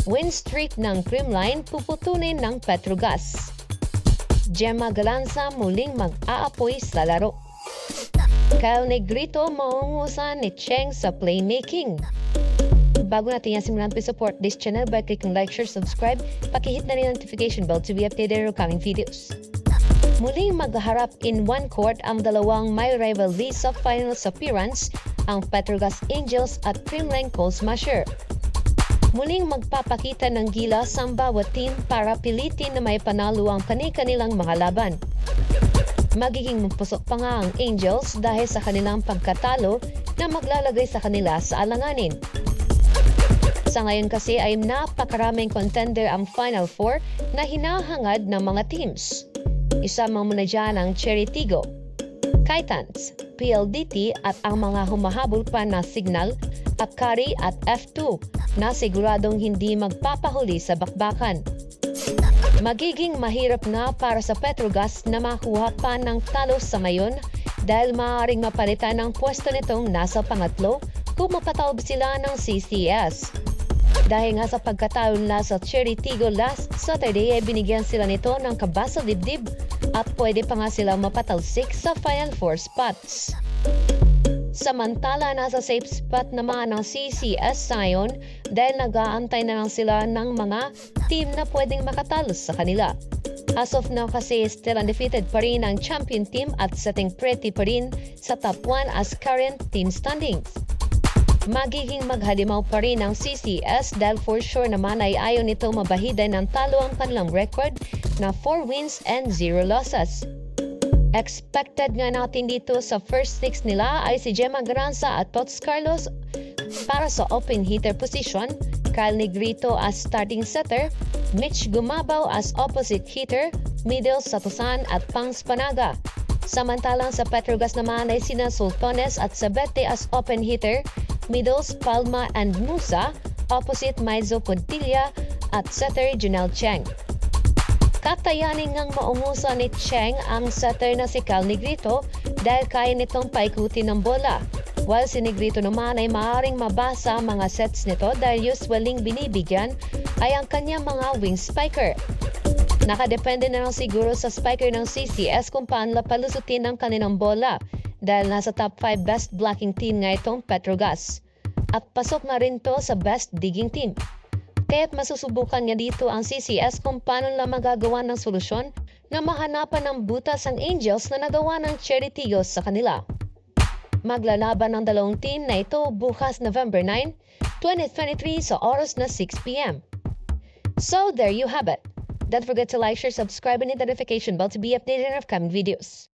Win streak ng Creamline puputunin ng Petrogas. Gemma Galanza muling mag-aapoy sa laro. Kyle Negrito maungusan ni Cheng sa playmaking. Bago natin yan simulan, please support this channel by clicking like, share, subscribe. Pakihit na rin notification bell to be updated on coming videos. Muling magharap in one court ang dalawang may rivalry sa finals appearance, ang Petrogas Angels at Creamline Coal Smasher. Muling magpapakita ng gilas ang bawat team para pilitin na may panalo ang kani-kanilang mga laban. Magiging pusok pa nga ang Angels dahil sa kanilang pagkatalo na maglalagay sa kanila sa alanganin. Sa ngayon kasi ay napakaraming contender ang Final Four na hinahangad ng mga teams. Isama mo na dyan ang Cherry Tigo, Titans, PLDT at ang mga humahabol pa na Signal, Akari at F2 na siguradong hindi magpapahuli sa bakbakan. Magiging mahirap nga para sa Petrogas na makuha pa ng talo sa ngayon dahil maaaring mapalitan ang pwesto nitong nasa pangatlo kung mapatawag sila ng CCS. Dahil nga sa pagkatalo nila sa Cherry Tigo last Saturday ay binigyan sila nito ng kabasa dibdib at pwede pa nga sila mapatalsik sa Final Four spots. Samantala, nasa safe spot naman ang CCS ngayon dahil nag-aantay na lang sila ng mga team na pwedeng makatalo sa kanila. As of now kasi still undefeated pa rin ang champion team at setting pretty pa rin sa top 1 as current team standings. Magiging maghalimaw pa rin ang CCS dahil for sure naman ay ayaw nito mabahiday ng talo ang kanilang record na 4 wins and 0 losses. Expected nga natin dito sa first 6 nila ay si Gemma Galanza at Tots Carlos para sa open hitter position, Kyle Negrito as starting setter, Mitch Gumabaw as opposite hitter, middle Satosan at Pangs Panaga. Samantalang sa Petrogas naman ay sina Sultones at Sabete as open hitter, middles Palma and Musa, opposite Maizo Puntilla at setter Junel Cheng. Kakayanin ngang maungusan ni Cheng ang setter na si Kyle Negrito dahil kaya nitong paikutin ng bola. While si Negrito naman ay maaaring mabasa mga sets nito dahil usually binibigyan ay ang kanyang mga wing spiker. Nakadepende na lang siguro sa spiker ng CCS kung paano palusutin ang kanilang bola dahil nasa top 5 best blocking team nga itong Petrogas. At pasok na rin to sa best digging team. Kaya't masusubukan niya dito ang CCS kung paano lang magagawa ng solusyon na mahanapan ng butas ang Angels na nagawa ng Cherry Tigo sa kanila. Maglalaban ng dalawang team na ito bukas November 9, 2023 sa oras na 6 p.m. So there you have it. Don't forget to like, share, subscribe and hit the notification bell to be updated on upcoming videos.